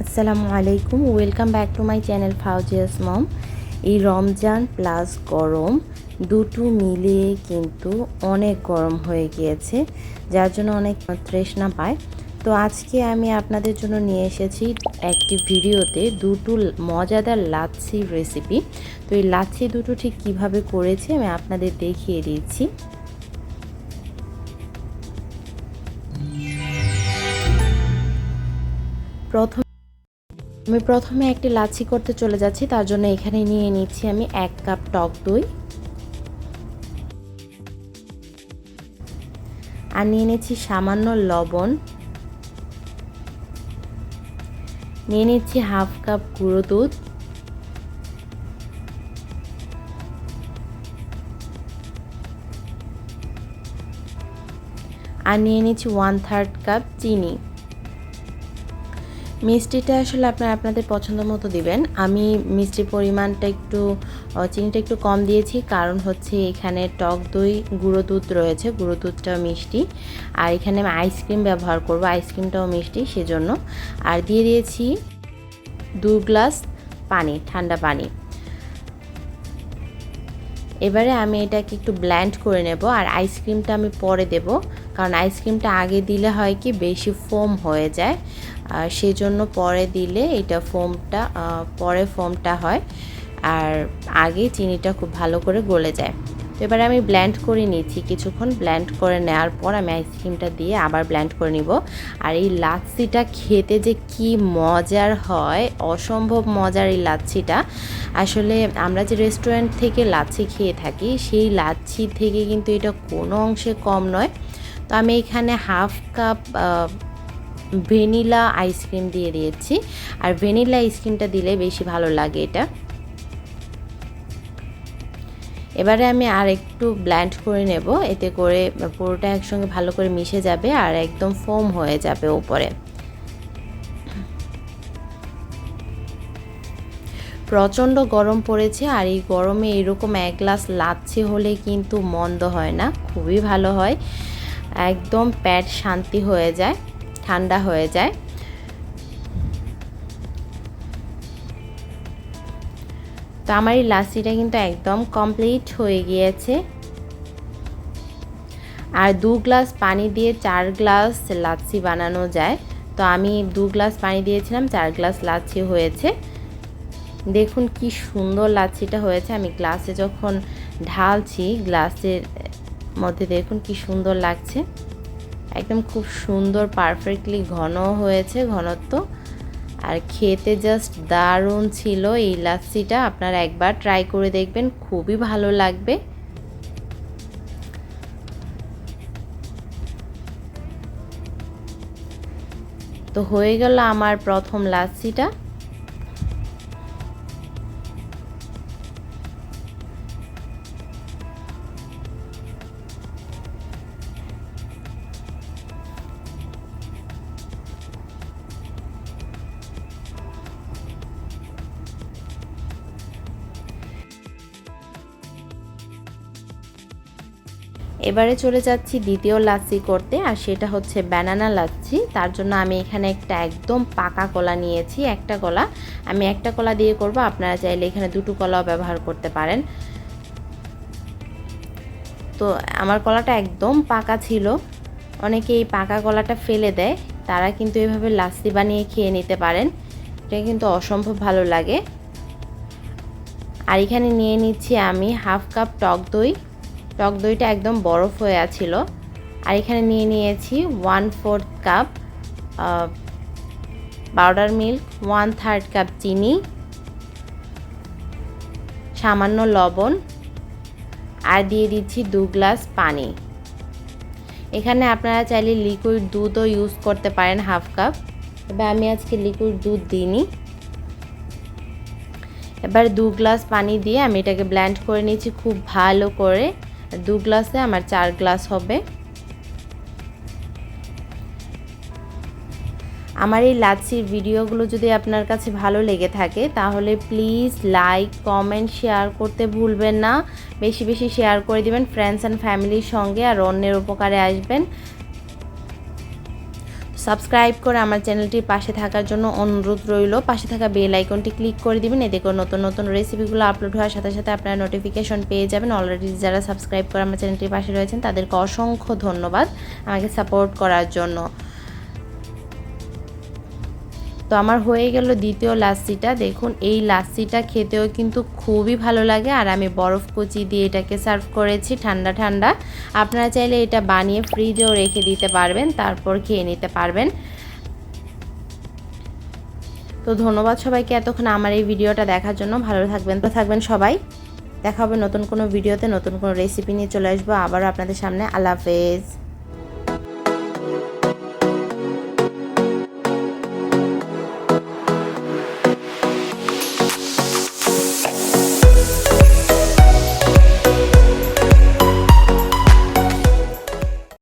আসসালামু আলাইকুম, welcome back to my channel Fauzia's mom. এই রমজান প্লাস গরম দুটো মিলিয়ে কিন্তু অনেক গরম হয়ে গিয়েছে, যার জন্য অনেক তৃষ্ণা পায়। তো আজকে আমি আপনাদের জন্য নিয়ে এসেছি একটি ভিডিওতে দুটো মজাদার লাচ্ছি রেসিপি। তো এই লাচ্ছি দুটো ঠিক কিভাবে করেছি আমি আপনাদের দেখিয়ে দিচ্ছি। আমি প্রথমে একটি লাচ্ছি করতে চলে যাচ্ছি। তার জন্য এখানে নিয়ে নিচ্ছি আমি 1 কাপ টক দই, আর নিয়ে নিচ্ছি সামান্য লবণ, নিয়ে নিচ্ছি হাফ কাপ গুঁড়ো দুধ, আর নিয়ে নিচ্ছি 1/3 কাপ চিনি। মিষ্টিটা আসলে আপনারা আপনাদের পছন্দ মতো দিবেন। আমি মিষ্টির পরিমাণটা চিনিটা একটু কম দিয়েছি, কারণ হচ্ছে এখানে টক দই গুঁড়ো দুধ রয়েছে, গুঁড়ো দুধটাও মিষ্টি, আর এখানে আমি আইসক্রিম ব্যবহার করব, আইসক্রিমটাও মিষ্টি সেজন্য। আর দিয়ে দিয়েছি 2 গ্লাস পানি, ঠান্ডা পানি। এবারে আমি এটাকে একটু ব্লেন্ড করে নেব, আর আইসক্রিমটা আমি পরে দেব, কারণ আইসক্রিমটা আগে দিলে হয় কি বেশি ফোম হয়ে যায়, আর সেজন্য পরে দিলে এটা পরে ফোমটা হয়, আর আগে চিনিটা খুব ভালো করে গলে যায়। তো এবারে আমি ব্লেন্ড করে নিচ্ছি, কিছুক্ষণ ব্লেন্ড করে নেওয়ার পর আমি আইসক্রিমটা দিয়ে আবার ব্লেন্ড করে নিব। আর এই লাচ্ছিটা খেতে যে কি মজার হয়, অসম্ভব মজার এই লাচ্ছিটা। আসলে আমরা যে রেস্টুরেন্ট থেকে লাচ্ছি খেয়ে থাকি সেই লাচ্ছি থেকে কিন্তু এটা কোনো অংশে কম নয়। তো আমি এখানে হাফ কাপ ভ্যানিলা আইসক্রিম দিয়ে দিয়েছি, আর ভ্যানিলা আইসক্রিমটা দিলে বেশি ভালো লাগে এটা। এবারে আমি আর একটু ব্লেন্ড করে নেব, এতে করে পুরোটা একসঙ্গে ভালো করে মিশে যাবে আর একদম ফোম হয়ে যাবে উপরে। প্রচণ্ড গরম পড়েছে, আর এই গরমে এরকম 1 গ্লাস লাচ্ছি হলে কিন্তু মন্দ হয় না, খুবই ভালো হয়, একদম পেট শান্তি হয়ে যায়, ঠান্ডা হয়ে যায়। তো আমার এই লাচ্ছিটা কিন্তু একদম কমপ্লিট হয়ে গিয়েছে। আর 2 গ্লাস পানি দিয়ে 4 গ্লাস লাচ্ছি বানানো যায়। তো আমি 2 গ্লাস পানি দিয়েছিলাম, 4 গ্লাস লাচ্ছি হয়েছে। দেখুন কি সুন্দর লাচ্ছিটা হয়েছে। আমি গ্লাসে যখন ঢালছি, গ্লাসের মধ্যে দেখুন কি সুন্দর লাগছে, একদম খুব সুন্দর পারফেক্টলি ঘন হয়েছে ঘনত্ব, আর খেতে জাস্ট দারুণ ছিল এই লাচ্ছিটা। আপনারা একবার ট্রাই করে দেখবেন, খুবই ভালো লাগবে। তো হয়ে গেল আমার প্রথম লাচ্ছিটা। এবারে চলে যাচ্ছি দ্বিতীয় লাচ্ছি করতে, আর সেটা হচ্ছে ব্যানানা লাচ্ছি। তার জন্য আমি এখানে একটা একদম পাকা কলা নিয়েছি, একটা কলা। আমি একটা কলা দিয়ে করব, আপনারা চাইলে এখানে দুটো কলাও ব্যবহার করতে পারেন। তো আমার কলাটা একদম পাকা ছিল, অনেকে এই পাকা কলাটা ফেলে দেয়, তারা কিন্তু এভাবে লাচ্ছি বানিয়ে খেয়ে নিতে পারেন, এটা কিন্তু অসম্ভব ভালো লাগে। আর এখানে নিয়ে নিচ্ছি আমি হাফ কাপ টক দই, টক দইটা একদম বরফ হয়ে আছিল। আর এখানে নিয়ে নিয়েছি 1/4 কাপ পাউডার মিল্ক, 1/3 কাপ চিনি, সামান্য লবণ, আর দিয়ে দিচ্ছি 2 গ্লাস পানি। এখানে আপনারা চাইলে লিকুইড দুধও ইউজ করতে পারেন হাফ কাপ, তবে আমি আজকে লিকুইড দুধ দিইনি। এবার 2 গ্লাস পানি দিয়ে আমি এটাকে ব্লেন্ড করে নিচ্ছি খুব ভালো করে। 2 গ্লাসে আমার 4 গ্লাস হবে। আমার এই লাচ্ছির ভিডিওগুলো যদি আপনার কাছে ভালো লেগে থাকে তাহলে প্লিজ লাইক, কমেন্ট, শেয়ার করতে ভুলবেন না। বেশি বেশি শেয়ার করে দিবেন ফ্রেন্ডস অ্যান্ড ফ্যামিলির সঙ্গে, আর অন্যের উপকারে আসবেন। সাবস্ক্রাইব করে আমার চ্যানেলটির পাশে থাকার জন্য অনুরোধ রইল। পাশে থাকা বেল আইকনটি ক্লিক করে দিবেন, এতে করে নতুন নতুন রেসিপিগুলো আপলোড হওয়ার সাথে সাথে আপনারা নোটিফিকেশন পেয়ে যাবেন। অলরেডি যারা সাবস্ক্রাইব করে আমার চ্যানেলটির পাশে রয়েছেন তাদেরকে অসংখ্য ধন্যবাদ আমাকে সাপোর্ট করার জন্য। তো আমার হয়ে গেল দ্বিতীয় লাচ্ছিটা। দেখুন এই লাচ্ছিটা খেতেও কিন্তু খুবই ভালো লাগে, আর আমি বরফ কুচি দিয়ে এটাকে সার্ভ করেছি ঠান্ডা ঠান্ডা। আপনারা চাইলে এটা বানিয়ে ফ্রিজেও রেখে দিতে পারবেন, তারপর খেয়ে নিতে পারবেন। তো ধন্যবাদ সবাইকে এতক্ষণ আমার এই ভিডিওটা দেখার জন্য। ভালো থাকবেন সবাই। দেখা হবে নতুন কোনো ভিডিওতে, নতুন কোনো রেসিপি নিয়ে চলে আসবো আবারও আপনাদের সামনে। আল্লাহ হাফেজ।